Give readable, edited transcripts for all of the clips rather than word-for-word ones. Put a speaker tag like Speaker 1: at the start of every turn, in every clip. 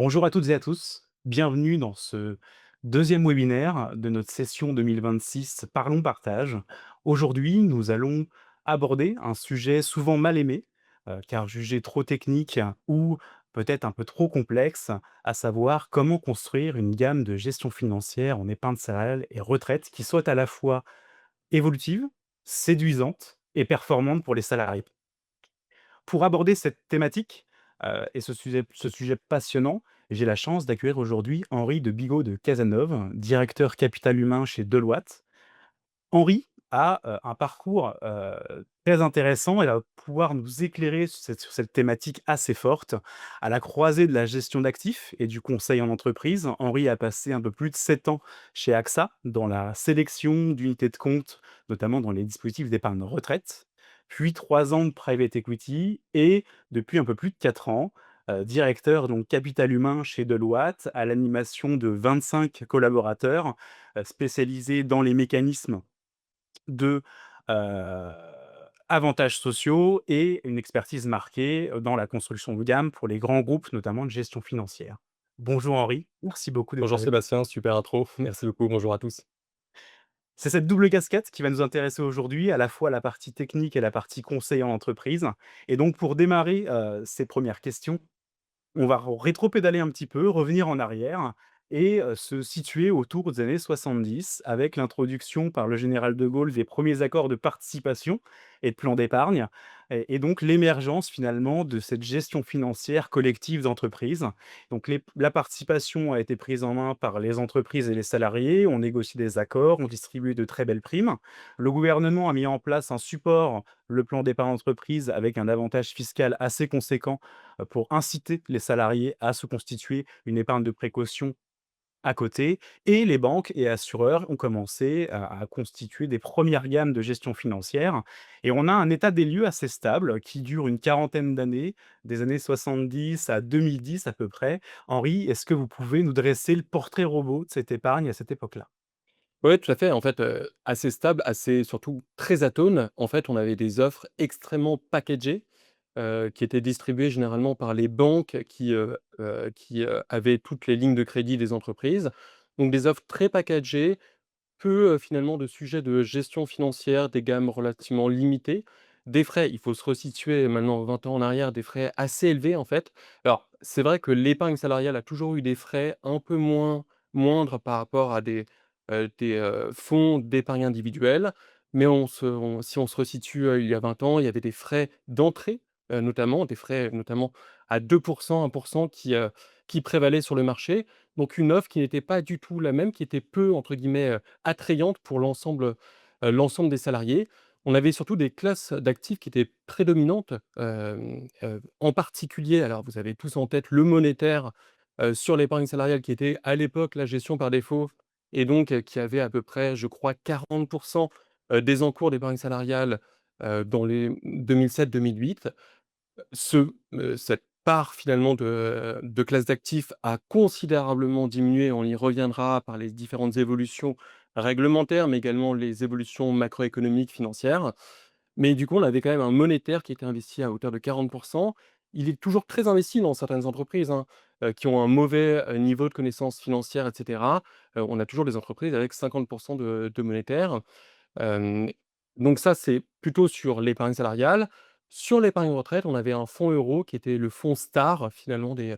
Speaker 1: Bonjour à toutes et à tous, bienvenue dans ce deuxième webinaire de notre session 2026 Parlons Partage. Aujourd'hui, nous allons aborder un sujet souvent mal aimé, car jugé trop technique ou peut-être un peu trop complexe, à savoir comment construire une gamme de gestion financière en épargne salariale et retraite qui soit à la fois évolutive, séduisante et performante pour les salariés. Pour aborder cette thématique, et ce sujet passionnant, j'ai la chance d'accueillir aujourd'hui Henri de Bigot de Cazeneuve, directeur capital humain chez Deloitte. Henri a, un parcours, très intéressant et va pouvoir nous éclairer sur cette thématique assez forte. À la croisée de la gestion d'actifs et du conseil en entreprise, Henri a passé un peu plus de 7 ans chez AXA dans la sélection d'unités de compte, notamment dans les dispositifs d'épargne retraite, puis 3 ans de private equity et depuis un peu plus de 4 ans, directeur donc capital humain chez Deloitte à l'animation de 25 collaborateurs, spécialisés dans les mécanismes de, heu, avantages sociaux et une expertise marquée, dans la construction de gamme pour les grands groupes, notamment de gestion financière. Bonjour Henri, merci beaucoup d'être
Speaker 2: Bonjour
Speaker 1: avec nous.
Speaker 2: Sébastien, super intro. Merci beaucoup, bonjour à tous.
Speaker 1: C'est cette double casquette qui va nous intéresser aujourd'hui, à la fois la partie technique et la partie conseil en entreprise. Et donc pour démarrer, ces premières questions, on va rétropédaler un petit peu, revenir en arrière et se situer autour des années 70 avec l'introduction par le général de Gaulle des premiers accords de participation et de plans d'épargne et donc l'émergence finalement de cette gestion financière collective d'entreprise. Donc la participation a été prise en main par les entreprises et les salariés, on négocie des accords, on distribue de très belles primes. Le gouvernement a mis en place un support, le plan d'épargne entreprise avec un avantage fiscal assez conséquent pour inciter les salariés à se constituer une épargne de précaution à côté et les banques et assureurs ont commencé à constituer des premières gammes de gestion financière et on a un état des lieux assez stable qui dure une quarantaine d'années, des années 70 à 2010 à peu près. Henri, est-ce que vous pouvez nous dresser le portrait robot de cette épargne à cette époque-là?
Speaker 2: Ouais, tout à fait, en fait, assez stable, assez surtout très atone. En fait, on avait des offres extrêmement packagées, qui étaient distribuées généralement par les banques qui avaient toutes les lignes de crédit des entreprises. Donc des offres très packagées, peu, finalement de sujets de gestion financière, des gammes relativement limitées. Des frais, il faut se resituer maintenant 20 ans en arrière, des frais assez élevés en fait. Alors, c'est vrai que l'épargne salariale a toujours eu des frais un peu moindres par rapport à des fonds d'épargne individuels, mais si on se resitue, il y a 20 ans, il y avait des frais d'entrée, notamment, des frais notamment à 2 1 qui prévalaient sur le marché. Donc une offre qui n'était pas du tout la même, qui était peu entre guillemets, attrayante pour l'ensemble des salariés. On avait surtout des classes d'actifs qui étaient prédominantes, en particulier, alors vous avez tous en tête le monétaire, sur l'épargne salariale qui était à l'époque la gestion par défaut et donc qui avait à peu près, je crois 40 des encours d'épargne salariale, dans les 2007-2008. Cette part finalement de classe d'actifs a considérablement diminué. On y reviendra par les différentes évolutions réglementaires, mais également les évolutions macroéconomiques, financières. Mais du coup, on avait quand même un monétaire qui était investi à hauteur de 40. Il est toujours très investi dans certaines entreprises, hein, qui ont un mauvais, niveau de connaissances financières et cetera. On a toujours des entreprises avec 50 de monétaire. Hem, donc ça, c'est plutôt sur l'épargne salariale. Sur l'épargne retraite, on avait un fonds euro qui était le fonds star finalement des,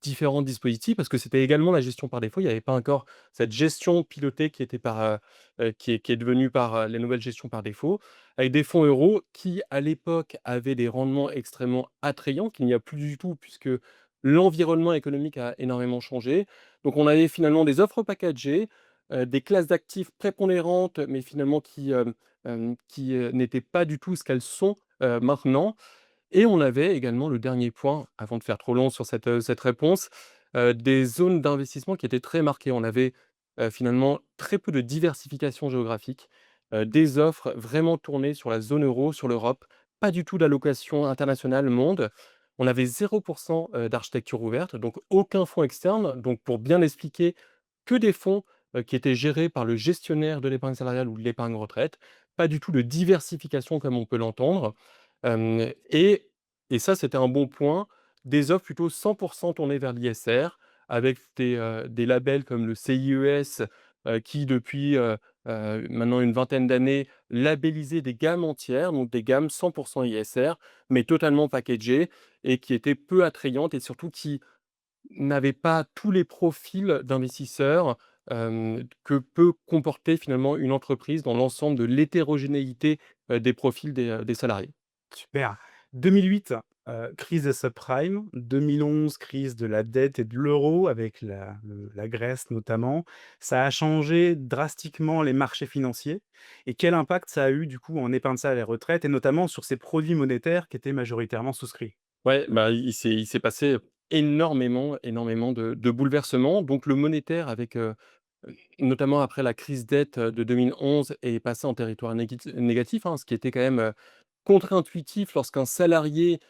Speaker 2: différents dispositifs parce que c'était également la gestion par défaut. Il n'y avait pas encore cette gestion pilotée qui était qui est devenue par, les nouvelles gestions par défaut, avec des fonds euros qui, à l'époque, avaient des rendements extrêmement attrayants, qu'il n'y a plus du tout puisque l'environnement économique a énormément changé. Donc on avait finalement des offres packagées, des classes d'actifs prépondérantes, mais finalement qui n'étaient pas du tout ce qu'elles sont, maintenant. Et on avait également le dernier point, avant de faire trop long sur cette réponse, des zones d'investissement qui étaient très marquées. On avait, finalement très peu de diversification géographique, des offres vraiment tournées sur la zone euro, sur l'Europe, pas du tout d'allocation internationale monde. On avait 0 d'architecture ouverte, donc aucun fonds externe. Donc pour bien expliquer, que des fonds, qui étaient gérés par le gestionnaire de l'épargne salariale ou de l'épargne retraite, pas du tout de diversification comme on peut l'entendre. Hem et ça, c'était un bon point. des offres plutôt 100 tournées vers l'ISR avec des labels comme le CIES, qui depuis, maintenant une vingtaine d'années labellisaient des gammes entières, donc des gammes 100 ISR, mais totalement packagées et qui étaient peu attrayantes et surtout qui n'avaient pas tous les profils d'investisseurs, que peut comporter finalement une entreprise dans l'ensemble de l'hétérogénéité, des profils des salariés.
Speaker 1: Super. 2008, crise des subprimes. 2011, crise de la dette et de l'euro avec la Grèce notamment. Ça a changé drastiquement les marchés financiers et quel impact ça a eu du coup en épargne salariale et retraite et notamment sur ces produits monétaires qui étaient majoritairement souscrits?
Speaker 2: Ouais, bah, il s'est passé énormément de bouleversements. Donc le monétaire avec, notamment après la crise dette, de 2011 est passé en territoire négatif, hein, ce qui était quand même, contre-intuitif lorsqu'un salarié,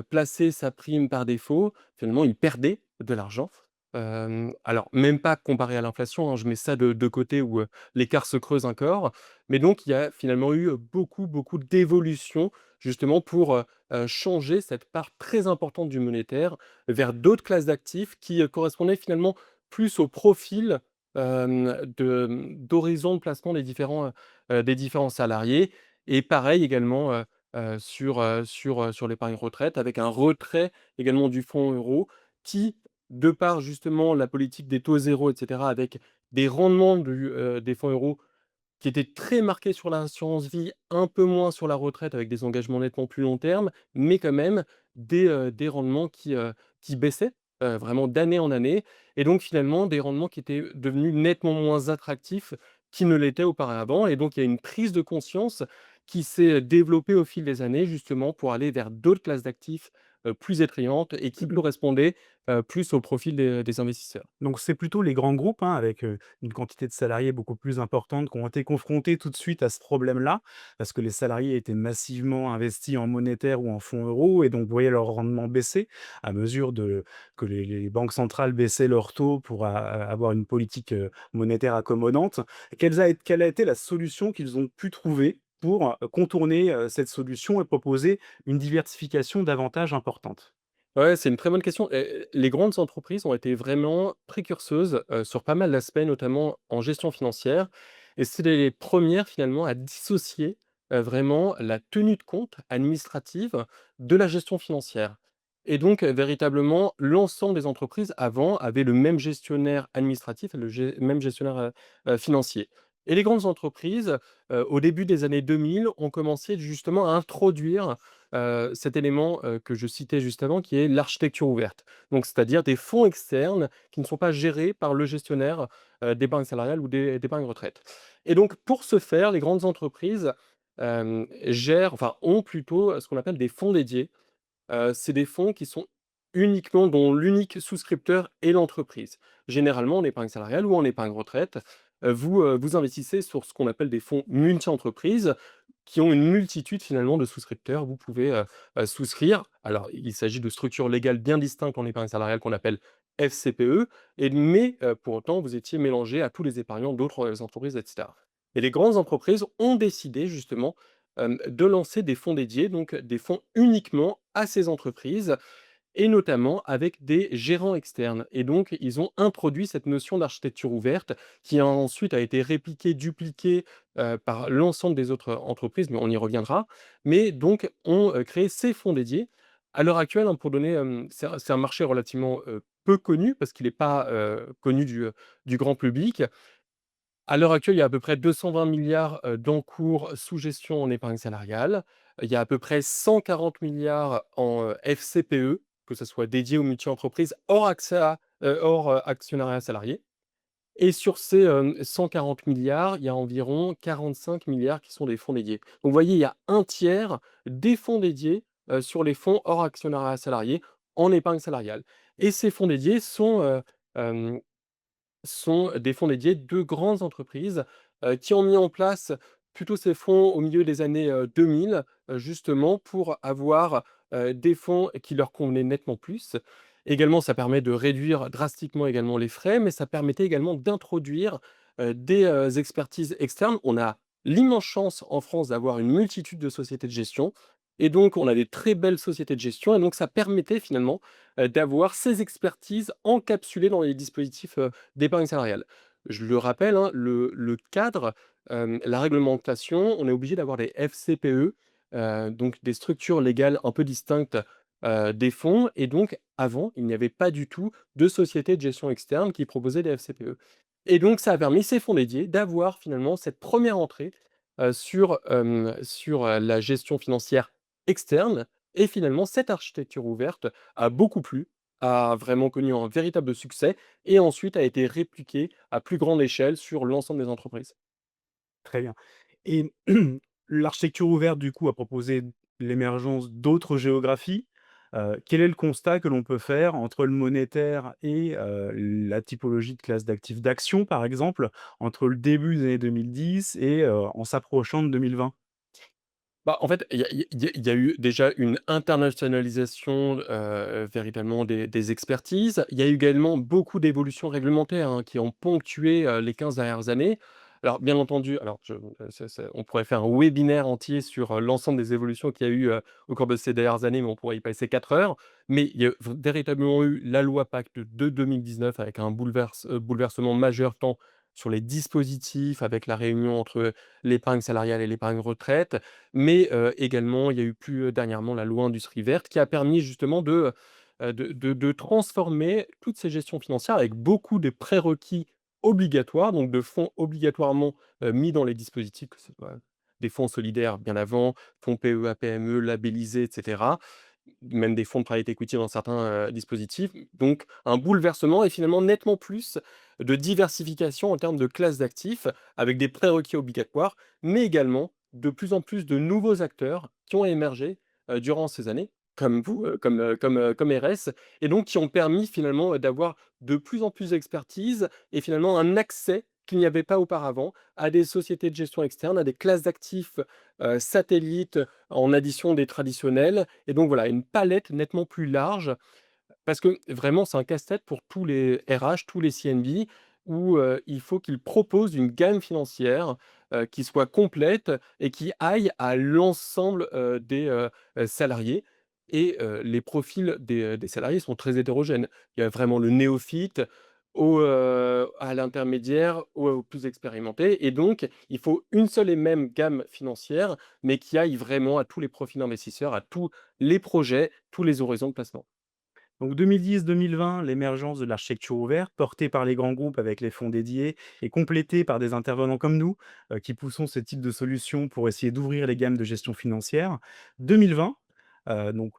Speaker 2: plaçait sa prime par défaut, finalement il perdait de l'argent. Alors même pas comparé à l'inflation, hein, je mets ça de côté où, l'écart se creuse encore. Mais donc il y a finalement eu, beaucoup d'évolutions justement pour, changer cette part très importante du monétaire vers d'autres classes d'actifs qui, correspondaient finalement plus au profil, d'horizon de placement des différents salariés. Et pareil également, sur l'épargne retraite, avec un retrait également du fonds euro qui, de par justement la politique des taux zéro et cetera, avec des rendements des fonds euros qui était très marqué sur l'assurance vie, un peu moins sur la retraite avec des engagements nettement plus long terme, mais quand même des rendements qui baissaient, vraiment d'année en année et donc finalement des rendements qui étaient devenus nettement moins attractifs qu'ils ne l'étaient auparavant et donc il y a une prise de conscience qui s'est développée au fil des années justement pour aller vers d'autres classes d'actifs, plus attrayantes et qui correspondaient, plus au profil des investisseurs.
Speaker 1: Donc c'est plutôt les grands groupes, hein, avec, une quantité de salariés beaucoup plus importante qui ont été confrontés tout de suite à ce problème-là. Parce que les salariés étaient massivement investis en monétaire ou en fonds euros et donc voyaient leur rendement baisser à mesure que les banques centrales baissaient leurs taux pour avoir une politique, monétaire accommodante. Quelle a été la solution qu'ils ont pu trouver pour, contourner, cette solution et proposer une diversification davantage importante?
Speaker 2: Ouais, c'est une très bonne question et les grandes entreprises ont été vraiment précurseuses, sur pas mal d'aspects, notamment en gestion financière et c'est les premières finalement à dissocier, vraiment la tenue de compte administrative de la gestion financière et donc véritablement l'ensemble des entreprises avant avaient le même gestionnaire administratif et même gestionnaire, financier et les grandes entreprises, au début des années 2000 ont commencé justement à introduire cet élément, que je citais juste avant, qui est l'architecture ouverte. Donc c'est-à-dire des fonds externes qui ne sont pas gérés par le gestionnaire, d'épargne salariale ou d'épargne retraite. Et donc pour ce faire, les grandes entreprises, gèrent, enfin ont plutôt, ce qu'on appelle des fonds dédiés. C'est des fonds qui sont uniquement dont l'unique souscripteur est l'entreprise. Généralement en épargne salariale ou en épargne retraite, vous investissez sur ce qu'on appelle des fonds multi-entreprises qui ont une multitude finalement de souscripteurs. Vous pouvez, souscrire. Alors il s'agit de structures légales bien distinctes en épargne salariale qu'on appelle FCPE mais pour autant vous étiez mélangés à tous les épargnants d'autres, entreprises et cetera. Et les grandes entreprises ont décidé justement, de lancer des fonds dédiés, donc des fonds uniquement à ces entreprises et notamment avec des gérants externes et donc ils ont introduit cette notion d'architecture ouverte qui a ensuite a été répliquée, dupliquée, par l'ensemble des autres entreprises, mais on y reviendra. Mais donc ont, créé ces fonds dédiés. À l'heure actuelle, hein, pour donner, c'est un marché relativement, peu connu parce qu'il n'est pas, connu du grand public. À l'heure actuelle, il y a à peu près 220 000 d'encours sous gestion en épargne salariale. Il y a à peu près 140 000 en, FCPE, que ce soit dédié aux multi-entreprises hors, actionnariat salarié. Et sur ces, 140 000 il y a environ 45 000 qui sont des fonds dédiés. Donc vous voyez, il y a un tiers des fonds dédiés, sur les fonds hors actionnariat salarié en épargne salariale. Et ces fonds dédiés sont des fonds dédiés de grandes entreprises, qui ont mis en place plutôt ces fonds au milieu des années, 2000, justement pour avoir, des fonds qui leur convenaient nettement plus. Également, ça permet de réduire drastiquement également les frais, mais ça permettait également d'introduire, des, expertises externes. On a l'immense chance en France d'avoir une multitude de sociétés de gestion et donc on a des très belles sociétés de gestion et donc ça permettait finalement, d'avoir ces expertises encapsulées dans les dispositifs, d'épargne salariale. Je le rappelle, hein, le cadre, la réglementation, on est obligé d'avoir des FCPE, donc des structures légales un peu distinctes, des fonds et donc avant, il n'y avait pas du tout de sociétés de gestion externe qui proposaient des FCPE et donc ça a permis ces fonds dédiés d'avoir finalement cette première entrée, sur la gestion financière externe et finalement cette architecture ouverte a beaucoup plu, a vraiment connu un véritable succès et ensuite a été répliquée à plus grande échelle sur l'ensemble des entreprises.
Speaker 1: Très bien. Et l'architecture ouverte, du coup, a proposé l'émergence d'autres géographies. Quel est le constat que l'on peut faire entre le monétaire et la typologie de classe d'actifs d'actions, par exemple, entre le début des années 2010 et en s'approchant de 2020?
Speaker 2: Bah, en fait, il y a eu déjà une internationalisation, véritablement des expertises. Il y a eu également beaucoup d'évolutions réglementaires, hein, qui ont ponctué, les 15 dernières années. Alors bien entendu, alors c'est on pourrait faire un webinaire entier sur, l'ensemble des évolutions qu'il y a eu, au cours de ces dernières années, mais on pourrait y passer 4 heures. Mais il y a véritablement eu la loi Pacte de 2019 avec un bouleversement majeur tant sur les dispositifs avec la réunion entre l'épargne salariale et l'épargne retraite, mais également, il y a eu plus, dernièrement la loi Industrie verte qui a permis justement de transformer toutes ces gestions financières avec beaucoup de prérequis obligatoires, donc de fonds obligatoirement, mis dans les dispositifs, que ce soit des fonds solidaires bien avant, fonds PEA-PME labellisés et cetera, même des fonds de private equity dans certains, dispositifs. Donc un bouleversement et finalement nettement plus de diversification en termes de classes d'actifs avec des prérequis obligatoires, mais également de plus en plus de nouveaux acteurs qui ont émergé, durant ces années, comme vous, comme RS et donc qui ont permis finalement, d'avoir de plus en plus d'expertise et finalement un accès qu'il n'y avait pas auparavant à des sociétés de gestion externe, à des classes d'actifs, satellites en addition des traditionnels et donc voilà, une palette nettement plus large parce que vraiment, c'est un casse-tête pour tous les RH, tous les CNB où, il faut qu'ils proposent une gamme financière, qui soit complète et qui aille à l'ensemble, des salariés et les profils des salariés sont très hétérogènes. Il y a vraiment le néophyte à l'intermédiaire, au plus expérimenté et donc il faut une seule et même gamme financière, mais qui aille vraiment à tous les profils d'investisseurs, à tous les projets, tous les horizons de placement.
Speaker 1: Donc 2010-2020, l'émergence de l'architecture ouverte, portée par les grands groupes avec les fonds dédiés et complétée par des intervenants comme nous, qui poussons ce type de solution pour essayer d'ouvrir les gammes de gestion financière. 2020, donc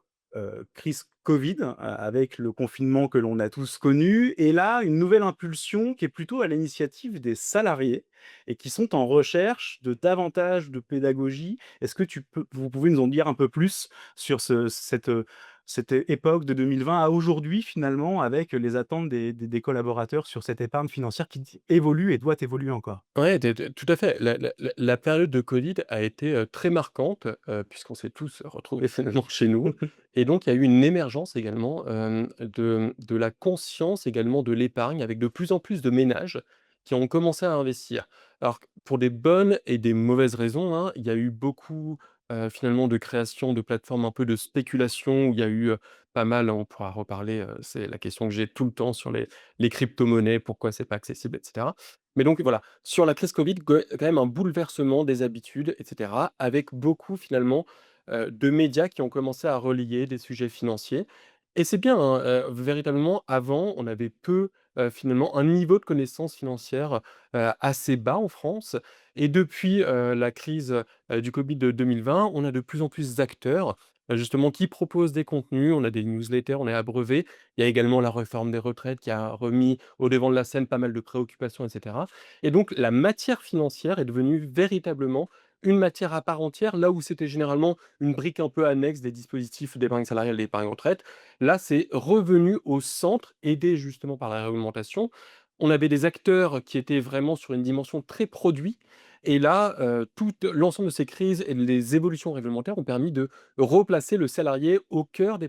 Speaker 1: crise Covid, avec le confinement que l'on a tous connu et là, une nouvelle impulsion qui est plutôt à l'initiative des salariés et qui sont en recherche de davantage de pédagogie. Est-ce que vous pouvez nous en dire un peu plus sur cette époque de 2020 à aujourd'hui finalement avec les attentes des collaborateurs sur cette épargne financière qui évolue et doit évoluer encore.
Speaker 2: Ouais, tout à fait. La période de Covid a été, très marquante, puisqu'on s'est tous retrouvés finalement chez nous et donc il y a eu une émergence également, de la conscience également de l'épargne avec de plus en plus de ménages qui ont commencé à investir. Alors q pour des bonnes et des mauvaises raisons, hein, il y a eu beaucoup, finalement de création de plateformes un peu de spéculation où il y a eu, pas mal on pourra reparler, c'est la question que j'ai tout le temps sur les cryptomonnaies, pourquoi c'est pas accessible et cetera. Mais donc voilà, sur la crise Covid, quand même un bouleversement des habitudes et cetera, avec beaucoup finalement, de médias qui ont commencé à relayer des sujets financiers et c'est bien, hein, véritablement avant, on avait peu, finalement un niveau de connaissance financière, assez bas en France et depuis, la crise, du Covid de 2020, on a de plus en plus d'acteurs, justement qui proposent des contenus. On a des newsletters, on est abreuvé. Il y a également la réforme des retraites qui a remis au devant de la scène pas mal de préoccupations et cetera et donc la matière financière est devenue véritablement une matière à part entière, là où c'était généralement une brique un peu annexe des dispositifs d'épargne salariale et d'épargne retraite. Là, c'est revenu au centre, aidé justement par la réglementation. On avait des acteurs qui étaient vraiment sur une dimension très produit et là, tout l'ensemble de ces crises et les évolutions réglementaires ont permis de replacer le salarié au cœur des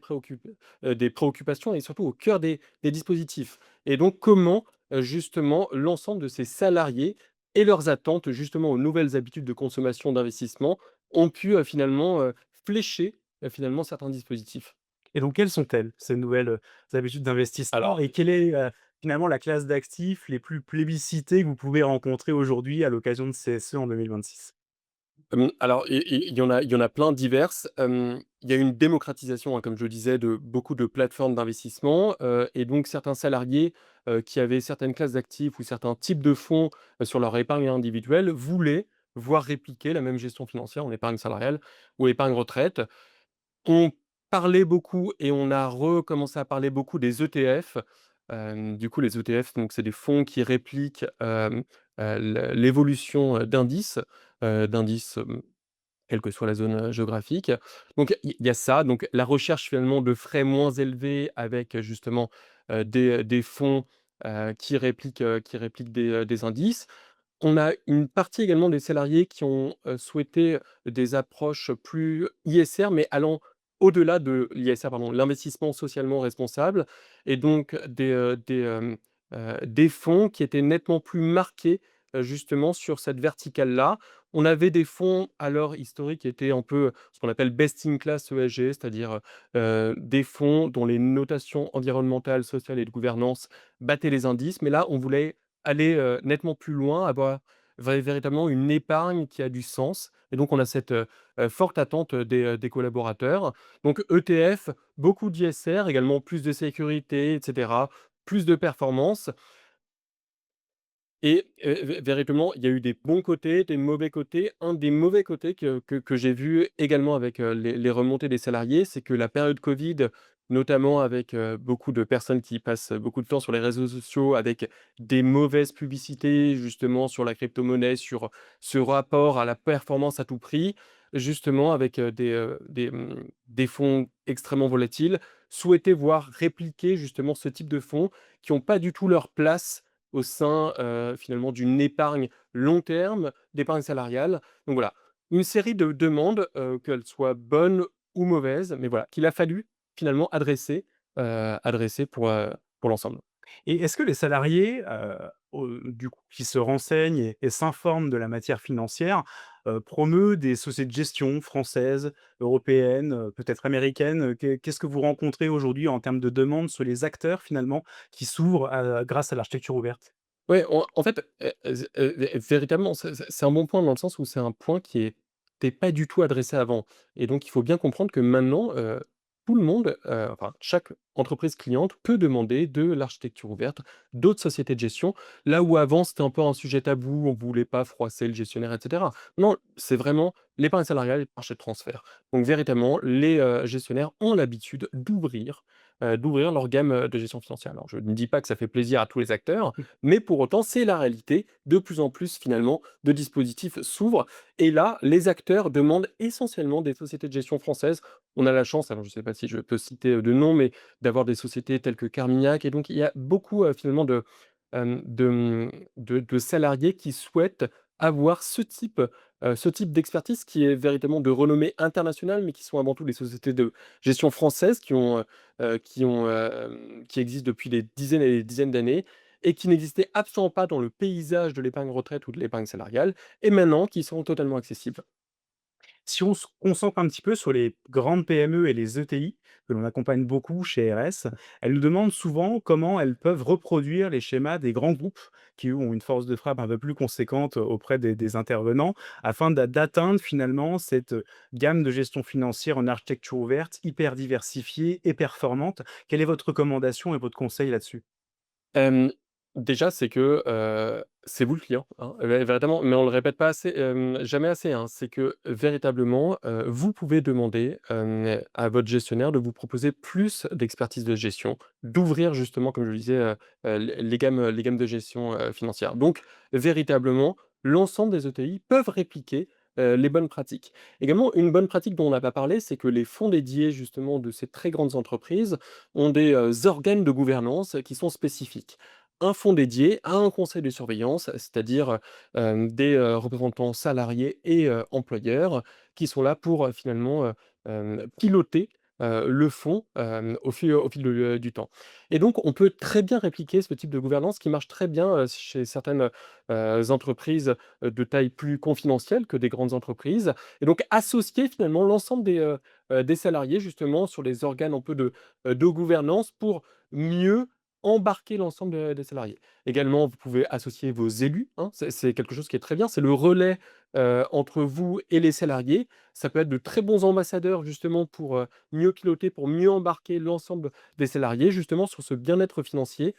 Speaker 2: préoccupations et surtout au cœur des dispositifs et donc comment, justement l'ensemble de ces salariés et leurs attentes justement aux nouvelles habitudes de consommation, d'investissement ont pu, finalement, flécher finalement certains dispositifs.
Speaker 1: Et donc quelles sont-elles, ces nouvelles, habitudes d'investissement
Speaker 2: Alors
Speaker 1: et quelle est, finalement la classe d'actifs les plus plébiscitées que vous pouvez rencontrer aujourd'hui à l'occasion de CSE en 2026?
Speaker 2: Alors il y en a plein diverses. Il y a une démocratisation, hein, comme je le disais, de beaucoup de plateformes d'investissement, et donc certains salariés, qui avaient certaines classes d'actifs ou certains types de fonds, sur leur épargne individuelle, voulaient voir répliquer la même gestion financière en épargne salariale ou épargne retraite. On parlait beaucoup et on a recommencé à parler beaucoup des ETF. Du coup, les ETF, donc c'est des fonds qui répliquent, l'évolution, d'indices, quelle que soit la zone, géographique. Donc il y a ça, donc la recherche finalement de frais moins élevés avec, justement, des fonds, qui répliquent des indices. On a une partie également des salariés qui ont, souhaité des approches plus ISR, mais allant au-delà de l'ISR, pardon, l'investissement socialement responsable et donc des fonds qui étaient nettement plus marqués, justement sur cette verticale-là. On avait des fonds à l'heure historique qui étaient un peu ce qu'on appelle best in class ESG, c'est-à-dire, des fonds dont les notations environnementales, sociales et de gouvernance battaient les indices. Mais là, on voulait aller, nettement plus loin, avoir véritablement une épargne qui a du sens et donc on a cette, forte attente, des collaborateurs. Donc ETF, beaucoup d'ISR, également plus de sécurité et cetera, plus de performance et véritablement, il y a eu des bons côtés, des mauvais côtés. Un des mauvais côtés que j'ai vu également avec, les remontées des salariés, c'est que la période covid, notamment avec, beaucoup de personnes qui passent beaucoup de temps sur les réseaux sociaux avec des mauvaises publicités justement sur la crypto-monnaie, sur ce rapport à la performance à tout prix, justement avec, des fonds extrêmement volatiles, souhaitaient voir répliquer justement ce type de fonds qui ont pas du tout leur place au sein, finalement d'une épargne long terme, d'épargne salariale. Donc voilà, une série de demandes, qu'elles soient bonnes ou mauvaises, mais voilà, qu'il a fallu finalement adresser pour l'ensemble.
Speaker 1: Et est-ce que les salariés, du coup, qui se renseignent et s'informent de la matière financière, promeut des sociétés de gestion françaises, européennes, peut-être américaines? Qu'est-ce que vous rencontrez aujourd'hui en termes de demandes sur les acteurs finalement qui s'ouvrent grâce à l'architecture ouverte?
Speaker 2: Ouais, en fait, véritablement, c'est un bon point dans le sens où c'est un point qui était pas du tout adressé avant et donc il faut bien comprendre que maintenant, tout le monde, enfin chaque entreprise cliente peut demander de l'architecture ouverte, d'autres sociétés de gestion. Là où avant c'était un peu un sujet tabou, on voulait pas froisser le gestionnaire et cetera. Non, c'est vraiment l'épargne salariale et le marché de transfert. Donc véritablement, les, gestionnaires ont l'habitude d'ouvrir leur gamme, de gestion financière. Alors je ne dis pas que ça fait plaisir à tous les acteurs, mais pour autant, c'est la réalité. De plus en plus, finalement, de dispositifs s'ouvrent. Et là, les acteurs demandent essentiellement des sociétés de gestion françaises. On a la chance, alors je ne sais pas si je peux citer de nom, mais d'avoir des sociétés telles que Carmignac. Et donc, il y a beaucoup finalement de salariés qui souhaitent avoir ce type d'expertise qui est véritablement de renommée internationale, mais qui sont avant tout des sociétés de gestion françaises qui existent depuis des dizaines et des dizaines d'années et qui n'existaient absolument pas dans le paysage de l'épargne retraite ou de l'épargne salariale et maintenant qui sont totalement accessibles.
Speaker 1: Si on se concentre un petit peu sur les grandes PME et les ETI, que l'on accompagne beaucoup chez RS, elles nous demandent souvent comment elles peuvent reproduire les schémas des grands groupes qui, eux, ont une force de frappe un peu plus conséquente auprès des intervenants, afin d'atteindre finalement cette gamme de gestion financière en architecture ouverte, hyper diversifiée et performante. Quelle est votre recommandation et votre conseil là-dessus?
Speaker 2: Hem, Déjà, c'est que, c'est vous le client, hein, véritablement, mais on le répète pas assez, jamais assez, hein. C'est que véritablement, vous pouvez demander, à votre gestionnaire de vous proposer plus d'expertise de gestion, d'ouvrir justement, comme je le disais, les gammes de gestion, financière. Donc véritablement, l'ensemble des ETI peuvent répliquer, les bonnes pratiques. Également, une bonne pratique dont on n'a pas parlé, c'est que les fonds dédiés justement de ces très grandes entreprises ont des, organes de gouvernance qui sont spécifiques. Un fonds dédié a un conseil de surveillance, c'est-à-dire, des, représentants salariés et employeurs qui sont là pour, finalement, piloter, le fonds, au fil du temps. Et donc on peut très bien répliquer ce type de gouvernance qui marche très bien, chez certaines, entreprises, de taille plus confidentielle que des grandes entreprises, et donc associer finalement l'ensemble des salariés justement sur les organes un peu de gouvernance pour mieux embarquer l'ensemble des salariés. Également, vous pouvez associer vos élus, hein, c'est quelque chose qui est très bien, c'est le relais, entre vous et les salariés. Ça peut être de très bons ambassadeurs justement pour, mieux piloter, pour mieux embarquer l'ensemble des salariés justement sur ce bien-être financier,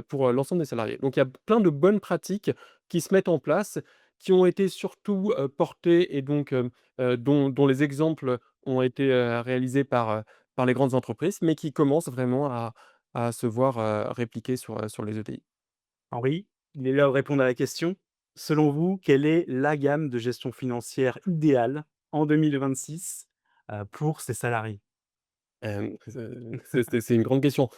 Speaker 2: pour, l'ensemble des salariés. Donc il y a plein de bonnes pratiques qui se mettent en place, qui ont été surtout, portées et donc, dont les exemples ont été, réalisés par les grandes entreprises, mais qui commencent vraiment à se voir, répliquer sur les ETI.
Speaker 1: Henri, il est l'heure de répondre à la question. Selon vous, quelle est la gamme de gestion financière idéale en 2026, pour ses salariés?
Speaker 2: C'est une grande question.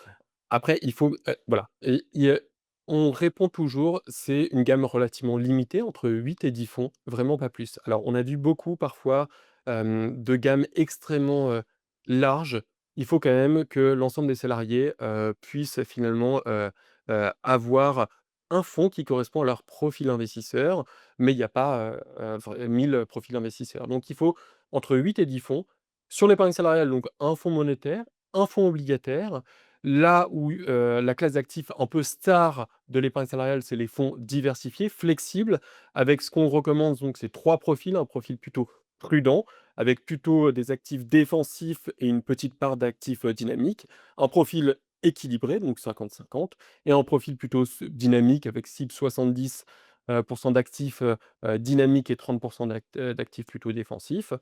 Speaker 2: Après, il faut, voilà, et on répond toujours, c'est une gamme relativement limitée, entre 8 et 10 fonds, vraiment pas plus. Alors, on a vu beaucoup parfois, de gammes extrêmement, larges. Il faut quand même que l'ensemble des salariés, puissent finalement, avoir un fonds qui correspond à leur profil investisseur, mais il n'y a pas, vrai 1000 profils investisseurs. Donc il faut entre 8 et 10 fonds. Sur l'épargne salariale, donc un fonds monétaire, un fonds obligataire. Là où, la classe d'actifs un peu star de l'épargne salariale, c'est les fonds diversifiés, flexibles, avec ce qu'on recommande, donc c'est 3 profils. Un profil plutôt prudent, avec plutôt des actifs défensifs et une petite part d'actifs, dynamiques. Un profil équilibré, donc 50-50, et un profil plutôt dynamique avec cible 70 d'actifs, dynamiques, et 30 d'actifs plutôt défensifs.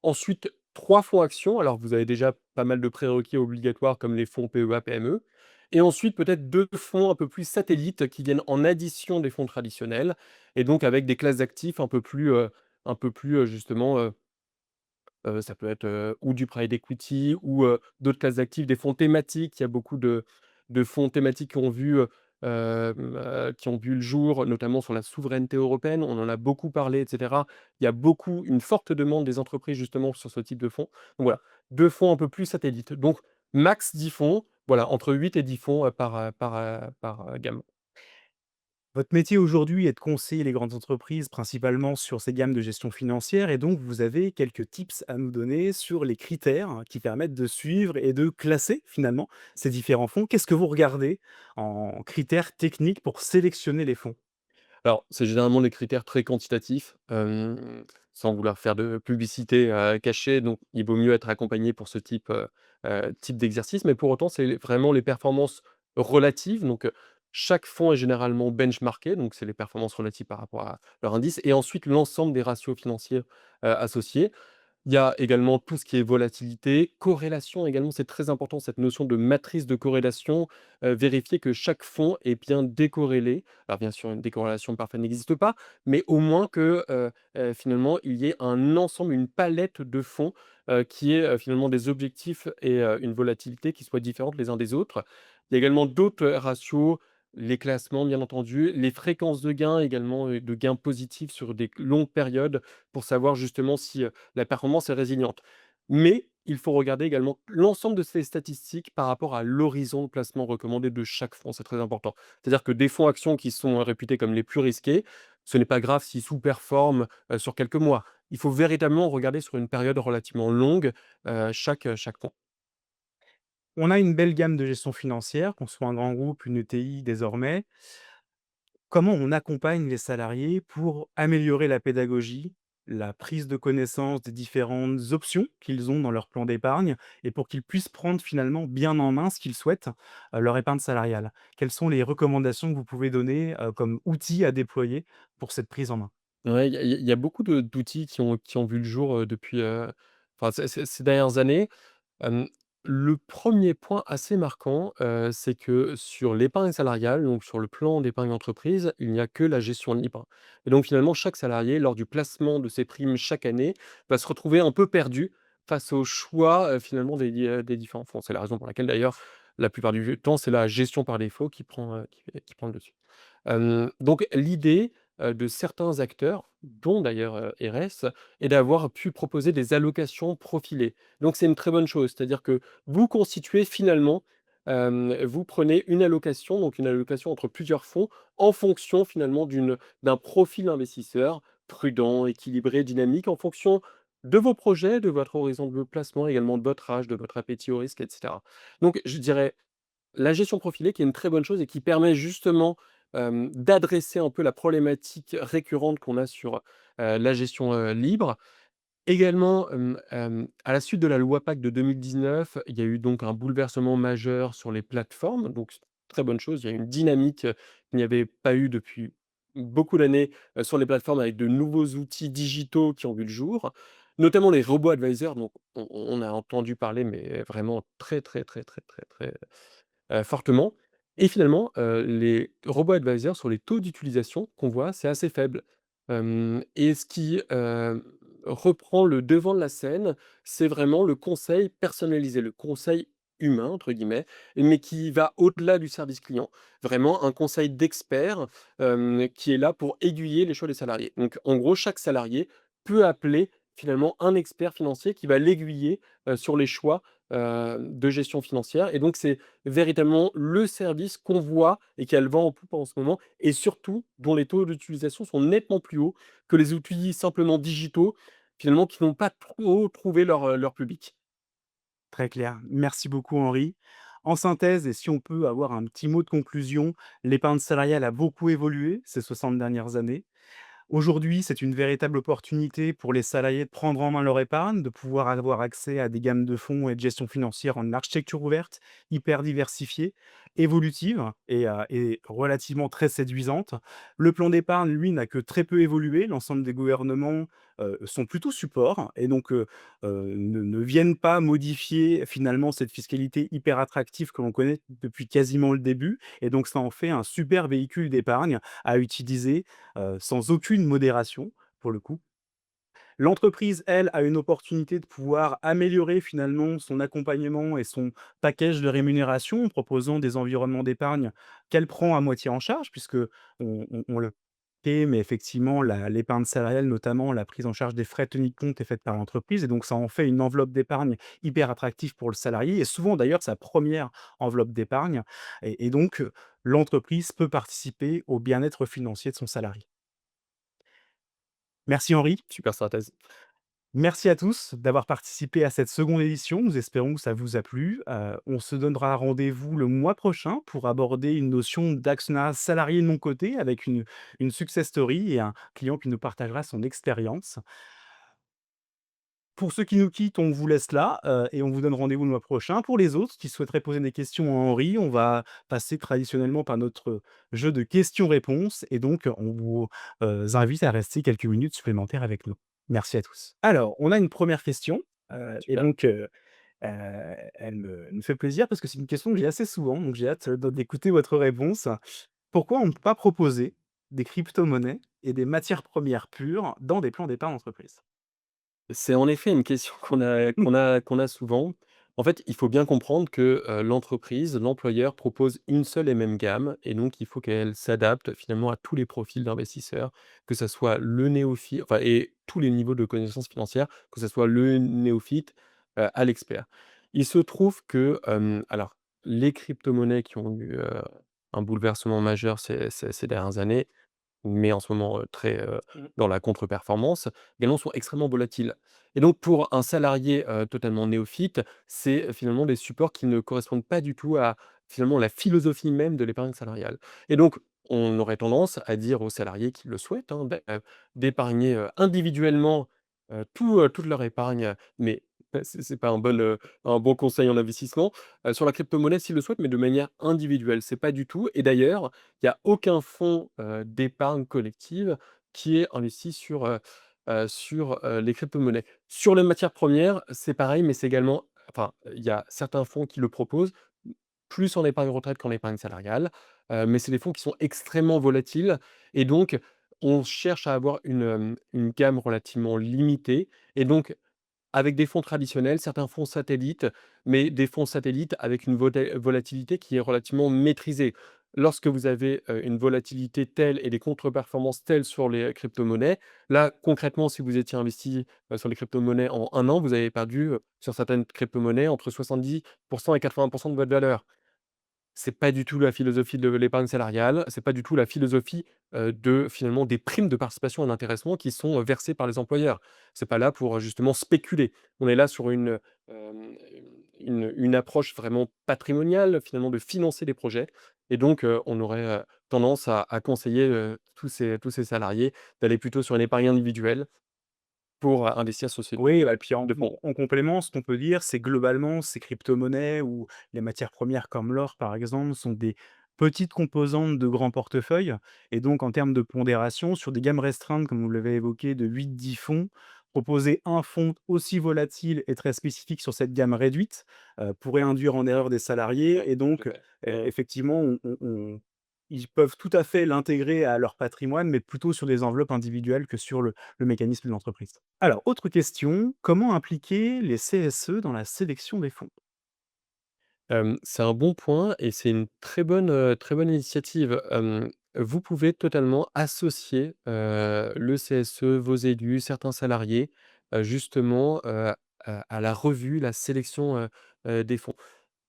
Speaker 2: Ensuite, 3 fonds actions. Alors, vous avez déjà pas mal de prérequis obligatoires comme les fonds PEA, PME, et ensuite peut-être 2 fonds un peu plus satellites qui viennent en addition des fonds traditionnels, et donc avec des classes d'actifs un peu plus, justement, ça peut être, ou du private equity ou, d'autres classes d'actifs, des fonds thématiques. Il y a beaucoup de fonds thématiques qui ont vu le jour, notamment sur la souveraineté européenne. On en a beaucoup parlé et cetera. Il y a une forte demande des entreprises justement sur ce type de fonds. Donc voilà, 2 fonds un peu plus satellites. Donc max 10 fonds, voilà, entre 8 et 10 fonds, par gamme.
Speaker 1: Votre métier aujourd'hui est de conseiller les grandes entreprises, principalement sur ces gammes de gestion financière, et donc vous avez quelques tips à nous donner sur les critères qui permettent de suivre et de classer finalement ces différents fonds. Qu'est-ce que vous regardez en critères techniques pour sélectionner les fonds?
Speaker 2: Alors, c'est généralement des critères très quantitatifs, sans vouloir faire de publicité, cachée, donc il vaut mieux être accompagné pour ce type d'exercice. Mais pour autant, c'est vraiment les performances relatives. Donc, chaque fonds est généralement benchmarké, donc c'est les performances relatives par rapport à leur indice, et ensuite l'ensemble des ratios financiers, associés. Il y a également tout ce qui est volatilité, corrélation également, c'est très important, cette notion de matrice de corrélation, vérifier que chaque fonds est bien décorrélé. Alors bien sûr, une décorrélation parfaite n'existe pas, mais au moins que, finalement, il y ait un ensemble, une palette de fonds, qui ait, finalement des objectifs et une volatilité qui soient différentes les uns des autres. Il y a également d'autres, ratios, les classements bien entendu, les fréquences de gains également, de gains positifs sur des longues périodes pour savoir justement si, la performance est résiliente. Mais il faut regarder également l'ensemble de ces statistiques par rapport à l'horizon de placement recommandé de chaque fonds, c'est très important. C'est-à-dire que des fonds actions qui sont, réputés comme les plus risqués, ce n'est pas grave s'ils sous-performent, sur quelques mois. Il faut véritablement regarder sur une période relativement longue, chaque fonds.
Speaker 1: On a une belle gamme de gestion financière, qu'on soit un grand groupe, une ETI désormais. Comment on accompagne les salariés pour améliorer la pédagogie, la prise de connaissance des différentes options qu'ils ont dans leur plan d'épargne et pour qu'ils puissent prendre finalement bien en main ce qu'ils souhaitent, leur épargne salariale? Quelles sont les recommandations que vous pouvez donner, comme outils à déployer pour cette prise en main?
Speaker 2: Ouais, il y a beaucoup d'outils qui ont vu le jour, depuis, enfin ces dernières années. Hem, le premier point assez marquant, c'est que sur l'épargne salariale, donc sur le plan d'épargne entreprise, il n'y a que la gestion libre, et donc finalement, chaque salarié, lors du placement de ses primes chaque année, va se retrouver un peu perdu face au choix, finalement des différents fonds. C'est la raison pour laquelle d'ailleurs, la plupart du temps, c'est la gestion par défaut qui prend le dessus. Donc l'idée, de certains acteurs, dont d'ailleurs, RS, et d'avoir pu proposer des allocations profilées. Donc c'est une très bonne chose, c'est-à-dire que vous constituez finalement, vous prenez une allocation, donc une allocation entre plusieurs fonds, en fonction finalement d'un profil investisseur prudent, équilibré, dynamique, en fonction de vos projets, de votre horizon de placement, également de votre âge, de votre appétit au risque et cetera. Donc je dirais la gestion profilée qui est une très bonne chose et qui permet justement, d'adresser un peu la problématique récurrente qu'on a sur, la gestion, libre. Également, à la suite de la loi Pacte de 2019, il y a eu donc un bouleversement majeur sur les plateformes, donc c'est une très bonne chose. Il y a une dynamique, qu'il n'y avait pas eu depuis beaucoup d'années, sur les plateformes avec de nouveaux outils digitaux qui ont vu le jour, notamment les robots advisors, donc on a entendu parler, mais vraiment très, très, très, très, très, très fortement et finalement, les robots advisors sur les taux d'utilisation qu'on voit, c'est assez faible. Et ce qui, reprend le devant de la scène, c'est vraiment le conseil personnalisé, le conseil «humain» entre guillemets, mais qui va au-delà du service client. Vraiment un conseil d'expert, qui est là pour aiguiller les choix des salariés. Donc en gros, chaque salarié peut appeler finalement un expert financier qui va l'aiguiller, sur les choix, de gestion financière et donc c'est véritablement le service qu'on voit et qui a le vent en poupe en ce moment et surtout dont les taux d'utilisation sont nettement plus hauts que les outils simplement digitaux, finalement qui n'ont pas trop trouvé leur public.
Speaker 1: Très clair. Merci beaucoup Henri. En synthèse, et si on peut avoir un petit mot de conclusion, l'épargne salariale a beaucoup évolué ces 60 dernières années. Aujourd'hui, c'est une véritable opportunité pour les salariés de prendre en main leur épargne, de pouvoir avoir accès à des gammes de fonds et de gestion financière en architecture ouverte, hyper diversifiée, évolutive et relativement très séduisante. Le plan d'épargne, lui, n'a que très peu évolué. L'ensemble des gouvernements sont plutôt support et donc ne viennent pas modifier finalement cette fiscalité hyper attractive que l'on connaît depuis quasiment le début. Et donc ça en fait un super véhicule d'épargne à utiliser sans aucune modération, pour le coup. L'entreprise, elle, a une opportunité de pouvoir améliorer finalement son accompagnement et son package de rémunération en proposant des environnements d'épargne qu'elle prend à moitié en charge puisque on le sait, mais effectivement l'épargne salariale, notamment la prise en charge des frais tenus de compte est faite par l'entreprise et donc ça en fait une enveloppe d'épargne hyper attractive pour le salarié et souvent d'ailleurs sa première enveloppe d'épargne et donc l'entreprise peut participer au bien-être financier de son salarié. Merci Henri.
Speaker 2: Super synthèse.
Speaker 1: Merci à tous d'avoir participé à cette seconde édition. Nous espérons que ça vous a plu. On se donnera rendez-vous le mois prochain pour aborder une notion d'actionnariat salarié non coté avec une success story et un client qui nous partagera son expérience. Pour ceux qui nous quittent, on vous laisse là, et on vous donne rendez-vous le mois prochain. Pour les autres qui souhaiteraient poser des questions à Henri, on va passer traditionnellement par notre jeu de questions-réponses et donc on vous, invite à rester quelques minutes supplémentaires avec nous. Merci à tous. Alors, on a une première question, et
Speaker 2: Super.
Speaker 1: donc elle me fait plaisir parce que c'est une question que j'ai assez souvent, donc j'ai hâte, d'écouter votre réponse. Pourquoi on ne peut pas proposer des cryptomonnaies et des matières premières pures dans des plans d'épargne entreprise?
Speaker 2: C'est en effet une question qu'on a souvent. En fait, il faut bien comprendre que, l'entreprise, l'employeur propose une seule et même gamme et donc il faut qu'elle s'adapte finalement à tous les profils d'investisseurs, que ça soit le néophyte enfin et tous les niveaux de connaissances financières, que ça soit le néophyte, à l'expert. Il se trouve que, alors les cryptomonnaies qui ont eu, un bouleversement majeur ces dernières années, mais en ce moment, très,
Speaker 1: Mmh.
Speaker 2: dans la contre-performance, également sont extrêmement volatiles et donc pour un salarié, totalement néophyte, c'est finalement des supports qui ne correspondent pas du tout à, finalement, la philosophie même de l'épargne salariale et donc on aurait tendance à dire aux salariés qui le souhaitent, hein, d'épargner, individuellement, toute leur épargne, mais c'est pas un bon conseil en investissement, sur la crypto-monnaie s'ils le souhaitent, mais de manière individuelle. C'est pas du tout et d'ailleurs, il y a aucun fonds, d'épargne collective qui est investi sur les cryptomonnaies. Sur les matières premières, c'est pareil, mais c'est également enfin, il y a certains fonds qui le proposent, plus en épargne retraite qu'en épargne salariale, mais c'est des fonds qui sont extrêmement volatiles et donc on cherche à avoir une gamme relativement limitée et donc avec des fonds traditionnels, certains fonds satellites, mais des fonds satellites avec une volatilité qui est relativement maîtrisée. lorsque vous avez, une volatilité telle et des contre-performances telles sur les cryptomonnaies, là, concrètement, si vous étiez investi, sur les cryptomonnaies en 1 an, vous avez perdu, sur certaines cryptomonnaies entre 70 et 80 de votre valeur. C'est pas du tout la philosophie de l'épargne salariale, c'est pas du tout la philosophie, de finalement des primes de participation et d'intéressement qui sont, versées par les employeurs. C'est pas là pour, justement spéculer. On est là sur hem, une approche vraiment patrimoniale, finalement de financer des projets et donc on aurait, tendance à conseiller, tous ces salariés d'aller plutôt sur une épargne individuelle pour, investir sur ce
Speaker 1: Oui,
Speaker 2: type
Speaker 1: bah, puis
Speaker 2: de fonds.
Speaker 1: en complément, ce qu'on peut dire, c'est globalement, ces cryptomonnaies ou les matières premières comme l'or, par exemple, sont des petites composantes de grands portefeuilles et donc en termes de pondération, sur des gammes restreintes, comme vous l'avez évoqué, de 8, 10 fonds, proposer un fonds aussi volatile et très spécifique sur cette gamme réduite, pourrait induire en erreur des salariés et
Speaker 2: Tout à
Speaker 1: donc,
Speaker 2: fait.
Speaker 1: effectivement, ils peuvent tout à fait l'intégrer à leur patrimoine, mais plutôt sur des enveloppes individuelles que sur le mécanisme de l'entreprise. Alors, autre question, comment impliquer les CSE dans la sélection des fonds?
Speaker 2: C'est un bon point et c'est une très bonne initiative. Vous pouvez totalement associer, le CSE, vos élus, certains salariés, justement, à la revue, la sélection, des fonds.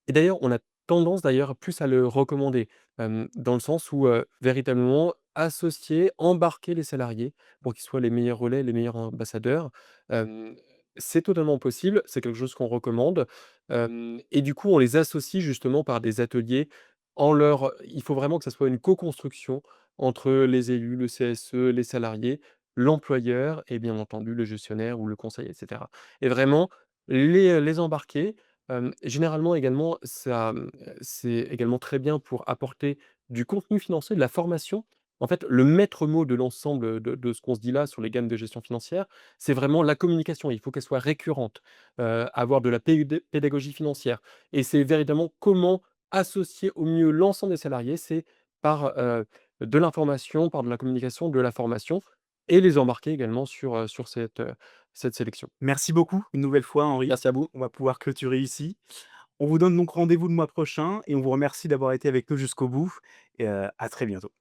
Speaker 2: Et d'ailleurs, on a tendance d'ailleurs plus à le recommander, dans le sens où, véritablement associer, embarquer les salariés pour qu'ils soient les meilleurs relais, les meilleurs ambassadeurs. Hem, c'est totalement possible, c'est quelque chose qu'on recommande, et du coup, on les associe justement par des ateliers il faut vraiment que ça soit une co-construction entre les élus, le CSE, les salariés, l'employeur et bien entendu le gestionnaire ou le conseil et cetera. Et vraiment les embarquer. Généralement également, c'est également très bien pour apporter du contenu financier, de la formation. En fait, le maître mot de l'ensemble, de ce qu'on se dit là sur les gammes de gestion financière, c'est vraiment la communication. Il faut qu'elle soit récurrente, avoir de la pédagogie financière et c'est véritablement comment associer au mieux l'ensemble des salariés. C'est par, de l'information, par de la communication, de la formation et les embarquer également sur cette sélection.
Speaker 1: Merci beaucoup une nouvelle fois Henri.
Speaker 2: Merci à vous.
Speaker 1: On va pouvoir clôturer ici. On vous donne donc rendez-vous le mois prochain et on vous remercie d'avoir été avec nous jusqu'au bout et à très bientôt.